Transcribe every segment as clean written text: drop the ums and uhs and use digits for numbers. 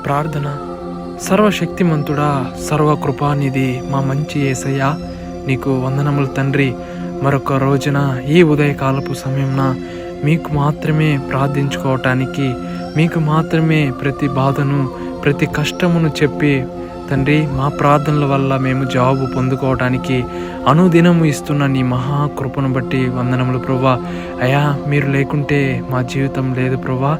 ప్రార్థన. సర్వశక్తిమంతుడా, సర్వకృపానిధి, మా మంచి యేసయ్య, నీకు వందనములు తండ్రి. మరొక రోజున ఈ ఉదయకాలపు సమయంన మీకు మాత్రమే ప్రార్థించుకోవటానికి, మీకు మాత్రమే ప్రతి బాధను, ప్రతి కష్టమును చెప్పి తండ్రి, మా ప్రార్థనల వల్ల మేము జవాబు పొందుకోవడానికి అనుదినము ఇస్తున్న నీ మహాకృపను బట్టి వందనములు ప్రభువా. అయా, మీరు లేకుంటే మా జీవితం లేదు ప్రభువా.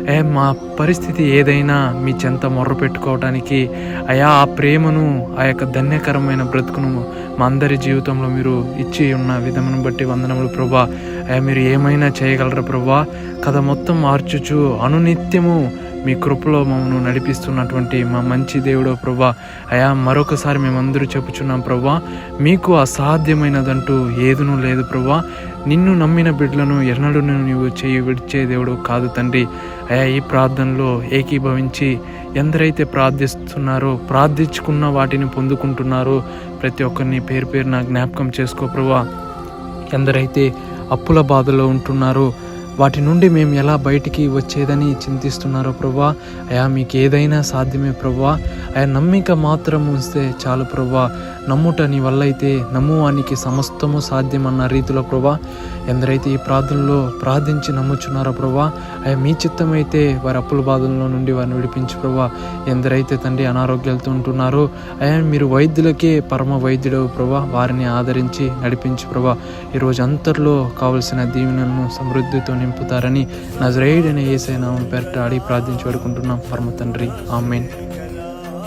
అయా, మా పరిస్థితి ఏదైనా మీ చెంత మొర్ర పెట్టుకోవడానికి, అయా ఆ ప్రేమను, ఆ యొక్క ధన్యకరమైన బ్రతుకును మా అందరి జీవితంలో మీరు ఇచ్చి ఉన్న విధమును బట్టి వందనములు ప్రభువా. అయా, మీరు ఏమైనా చేయగలరు ప్రభువా. కథ మొత్తం మార్చుచు అనునిత్యము మీ కృపలో మమ్మల్ని నడిపిస్తున్నటువంటి మా మంచి దేవుడో ప్రభా. అయా, మరొకసారి మేమందరూ చెప్పుచున్నాం ప్రభా, మీకు అసాధ్యమైనదంటూ ఏదునూ లేదు ప్రభా. నిన్ను నమ్మిన బిడ్డలను ఎన్నడూ నీవు చేయి విడిచే దేవుడు కాదు తండ్రి. అయా, ఈ ప్రార్థనలో ఏకీభవించి ఎందరైతే ప్రార్థిస్తున్నారో, ప్రార్థించుకున్న వాటిని పొందుకుంటున్నారో ప్రతి ఒక్కరిని పేరు పేరున జ్ఞాపకం చేసుకో ప్రభా. ఎందరైతే అప్పుల బాధలో ఉంటున్నారో, వాటి నుండి మేము ఎలా బయటికి వచ్చేదని చింతిస్తున్నారో ప్రభా. అయా, మీకు ఏదైనా సాధ్యమే ప్రభా. అయా, నమ్మిక మాత్రం ఉంచితే చాలు ప్రభా. నమ్ముట నీ వల్ల అయితే నమ్మువానికి సమస్తము సాధ్యమన్న రీతిలో ప్రభా, ఎందరైతే ఈ ప్రార్థనలో ప్రార్థించి నమ్ముచున్నారో ప్రభా, అయా మీ చిత్తమైతే వారి అప్పుల బాధల్లో నుండి వారిని విడిపించు ప్రభా. ఎందరైతే తండ్రి అనారోగ్యాలతో ఉంటున్నారో, అయా మీరు వైద్యులకే పరమ వైద్యుడవు ప్రభా, వారిని ఆదరించి నడిపించు ప్రభా. ఈరోజు అంతట్లో కావలసిన దీవెనలను సమృద్ధితో నింపుతారని నజరేయుడైన యేసయ్య నామమున పేరట అడిగి ప్రార్థించి వేడుకుంటున్నాం పరమ తండ్రి. ఆమేన్.